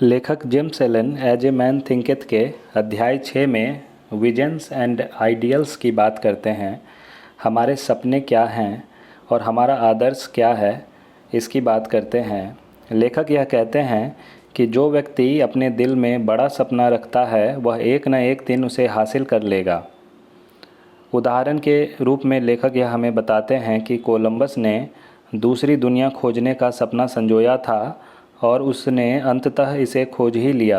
लेखक James Allen as a man thinketh के अध्याय 6 में विजन्स एंड आइडियल्स की बात करते हैं। हमारे सपने क्या हैं और हमारा आदर्श क्या है, इसकी बात करते हैं। लेखक यह कहते हैं कि जो व्यक्ति अपने दिल में बड़ा सपना रखता है वह एक न एक दिन उसे हासिल कर लेगा। उदाहरण के रूप में लेखक यह हमें बताते हैं कि कोलंबस ने दूसरी दुनिया खोजने का सपना संजोया था और उसने अंततः इसे खोज ही लिया।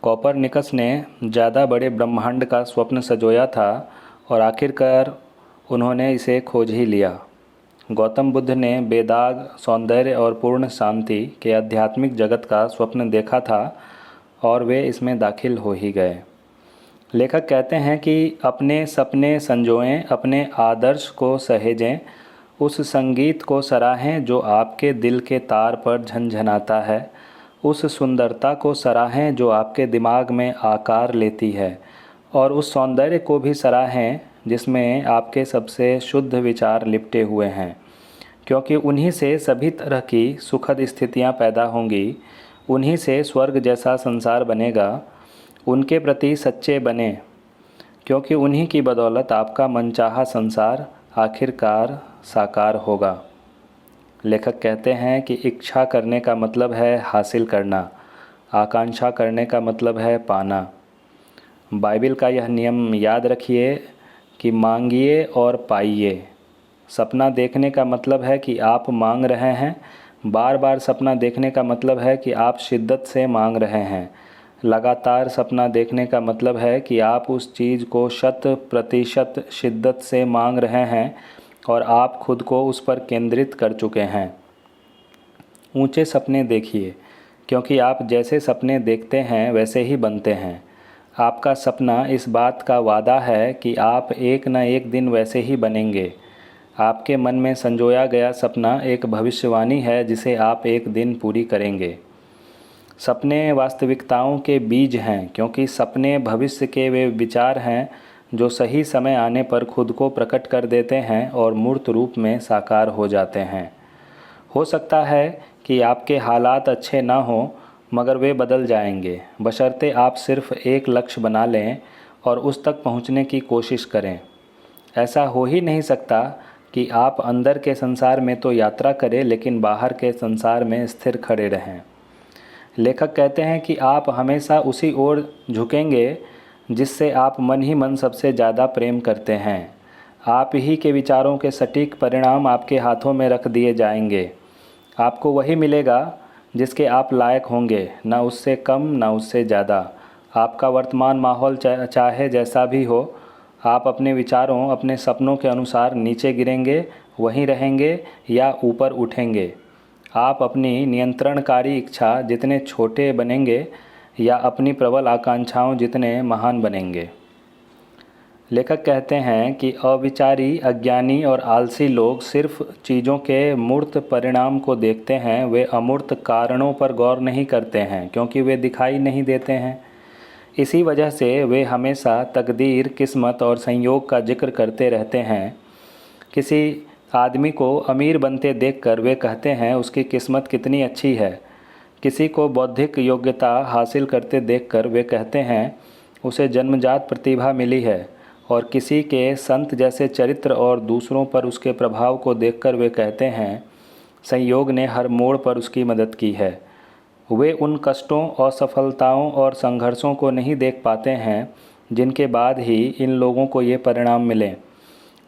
कोपरनिकस ने ज़्यादा बड़े ब्रह्मांड का स्वप्न संजोया था और आखिरकार उन्होंने इसे खोज ही लिया। गौतम बुद्ध ने बेदाग सौंदर्य और पूर्ण शांति के आध्यात्मिक जगत का स्वप्न देखा था और वे इसमें दाखिल हो ही गए। लेखक कहते हैं कि अपने सपने संजोएं, अपने आदर्श को सहेजें, उस संगीत को सराहें जो आपके दिल के तार पर झनझनाता है, उस सुंदरता को सराहें जो आपके दिमाग में आकार लेती है और उस सौंदर्य को भी सराहें जिसमें आपके सबसे शुद्ध विचार लिपटे हुए हैं, क्योंकि उन्हीं से सभी तरह की सुखद स्थितियां पैदा होंगी, उन्हीं से स्वर्ग जैसा संसार बनेगा। उनके प्रति सच्चे बने, क्योंकि उन्हीं की बदौलत आपका मनचाहा संसार आखिरकार साकार होगा। लेखक कहते हैं कि इच्छा करने का मतलब है हासिल करना, आकांक्षा करने का मतलब है पाना। बाइबिल का यह नियम याद रखिए कि मांगिए और पाइए। सपना देखने का मतलब है कि आप मांग रहे हैं। बार बार सपना देखने का मतलब है कि आप शिद्दत से मांग रहे हैं। लगातार सपना देखने का मतलब है कि आप उस चीज़ को 100% शिद्दत से मांग रहे हैं और आप खुद को उस पर केंद्रित कर चुके हैं। ऊंचे सपने देखिए, क्योंकि आप जैसे सपने देखते हैं वैसे ही बनते हैं। आपका सपना इस बात का वादा है कि आप एक न एक दिन वैसे ही बनेंगे। आपके मन में संजोया गया सपना एक भविष्यवाणी है जिसे आप एक दिन पूरी करेंगे। सपने वास्तविकताओं के बीज हैं, क्योंकि सपने भविष्य के वे विचार हैं जो सही समय आने पर खुद को प्रकट कर देते हैं और मूर्त रूप में साकार हो जाते हैं। हो सकता है कि आपके हालात अच्छे ना हों, मगर वे बदल जाएंगे, बशर्ते आप सिर्फ एक लक्ष्य बना लें और उस तक पहुंचने की कोशिश करें। ऐसा हो ही नहीं सकता कि आप अंदर के संसार में तो यात्रा करें लेकिन बाहर के संसार में स्थिर खड़े रहें। लेखक कहते हैं कि आप हमेशा उसी ओर झुकेंगे जिससे आप मन ही मन सबसे ज़्यादा प्रेम करते हैं। आप ही के विचारों के सटीक परिणाम आपके हाथों में रख दिए जाएंगे। आपको वही मिलेगा जिसके आप लायक होंगे, ना उससे कम ना उससे ज़्यादा। आपका वर्तमान माहौल चाहे जैसा भी हो, आप अपने विचारों, अपने सपनों के अनुसार नीचे गिरेंगे, वहीं रहेंगे या ऊपर उठेंगे। आप अपनी नियंत्रणकारी इच्छा जितने छोटे बनेंगे या अपनी प्रबल आकांक्षाओं जितने महान बनेंगे। लेखक कहते हैं कि अविचारी, अज्ञानी और आलसी लोग सिर्फ चीज़ों के मूर्त परिणाम को देखते हैं। वे अमूर्त कारणों पर गौर नहीं करते हैं, क्योंकि वे दिखाई नहीं देते हैं। इसी वजह से वे हमेशा तकदीर, किस्मत और संयोग का जिक्र करते रहते हैं। किसी आदमी को अमीर बनते देखकर वे कहते हैं उसकी किस्मत कितनी अच्छी है। किसी को बौद्धिक योग्यता हासिल करते देखकर वे कहते हैं उसे जन्मजात प्रतिभा मिली है, और किसी के संत जैसे चरित्र और दूसरों पर उसके प्रभाव को देखकर वे कहते हैं संयोग ने हर मोड़ पर उसकी मदद की है। वे उन कष्टों, असफलताओं और संघर्षों को नहीं देख पाते हैं जिनके बाद ही इन लोगों को ये परिणाम मिले।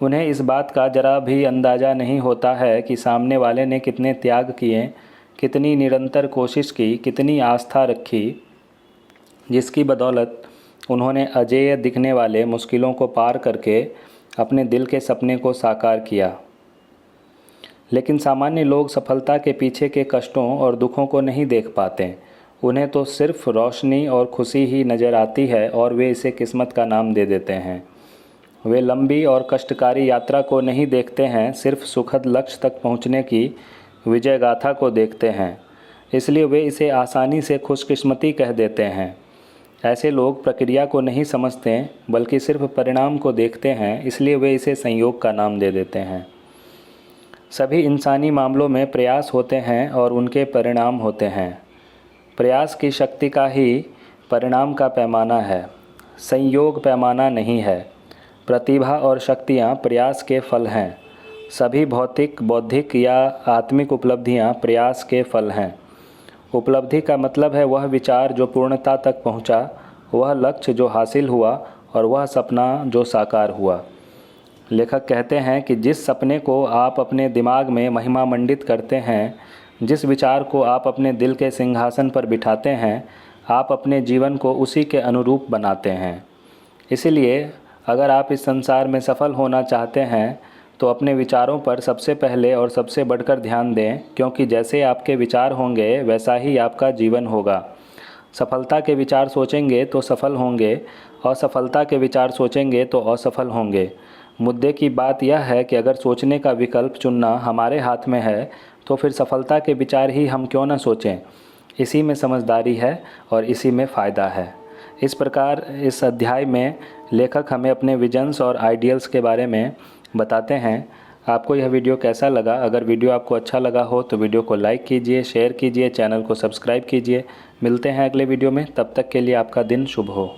उन्हें इस बात का जरा भी अंदाज़ा नहीं होता है कि सामने वाले ने कितने त्याग किए, कितनी निरंतर कोशिश की, कितनी आस्था रखी, जिसकी बदौलत उन्होंने अजेय दिखने वाले मुश्किलों को पार करके अपने दिल के सपने को साकार किया। लेकिन सामान्य लोग सफलता के पीछे के कष्टों और दुखों को नहीं देख पाते। उन्हें तो सिर्फ रोशनी और खुशी ही नज़र आती है और वे इसे किस्मत का नाम दे देते हैं। वे लंबी और कष्टकारी यात्रा को नहीं देखते हैं, सिर्फ सुखद लक्ष्य तक पहुंचने की विजय गाथा को देखते हैं। इसलिए वे इसे आसानी से खुशकिस्मती कह देते हैं। ऐसे लोग प्रक्रिया को नहीं समझते बल्कि सिर्फ परिणाम को देखते हैं, इसलिए वे इसे संयोग का नाम दे देते हैं। सभी इंसानी मामलों में प्रयास होते हैं और उनके परिणाम होते हैं। प्रयास की शक्ति का ही परिणाम का पैमाना है, संयोग पैमाना नहीं है। प्रतिभा और शक्तियाँ प्रयास के फल हैं। सभी भौतिक, बौद्धिक या आत्मिक उपलब्धियाँ प्रयास के फल हैं। उपलब्धि का मतलब है वह विचार जो पूर्णता तक पहुँचा, वह लक्ष्य जो हासिल हुआ और वह सपना जो साकार हुआ। लेखक कहते हैं कि जिस सपने को आप अपने दिमाग में महिमा मंडित करते हैं, जिस विचार को आप अपने दिल के सिंहासन पर बिठाते हैं, आप अपने जीवन को उसी के अनुरूप बनाते हैं। इसीलिए अगर आप इस संसार में सफल होना चाहते हैं तो अपने विचारों पर सबसे पहले और सबसे बढ़कर ध्यान दें, क्योंकि जैसे आपके विचार होंगे वैसा ही आपका जीवन होगा। सफलता के विचार सोचेंगे तो सफल होंगे, असफलता के विचार सोचेंगे तो असफल होंगे। मुद्दे की बात यह है कि अगर सोचने का विकल्प चुनना हमारे हाथ में है तो फिर सफलता के विचार ही हम क्यों न सोचें। इसी में समझदारी है और इसी में फ़ायदा है। इस प्रकार इस अध्याय में लेखक हमें अपने विजन्स और आइडियल्स के बारे में बताते हैं। आपको यह वीडियो कैसा लगा? अगर वीडियो आपको अच्छा लगा हो तो वीडियो को लाइक कीजिए, शेयर कीजिए, चैनल को सब्सक्राइब कीजिए। मिलते हैं अगले वीडियो में, तब तक के लिए आपका दिन शुभ हो।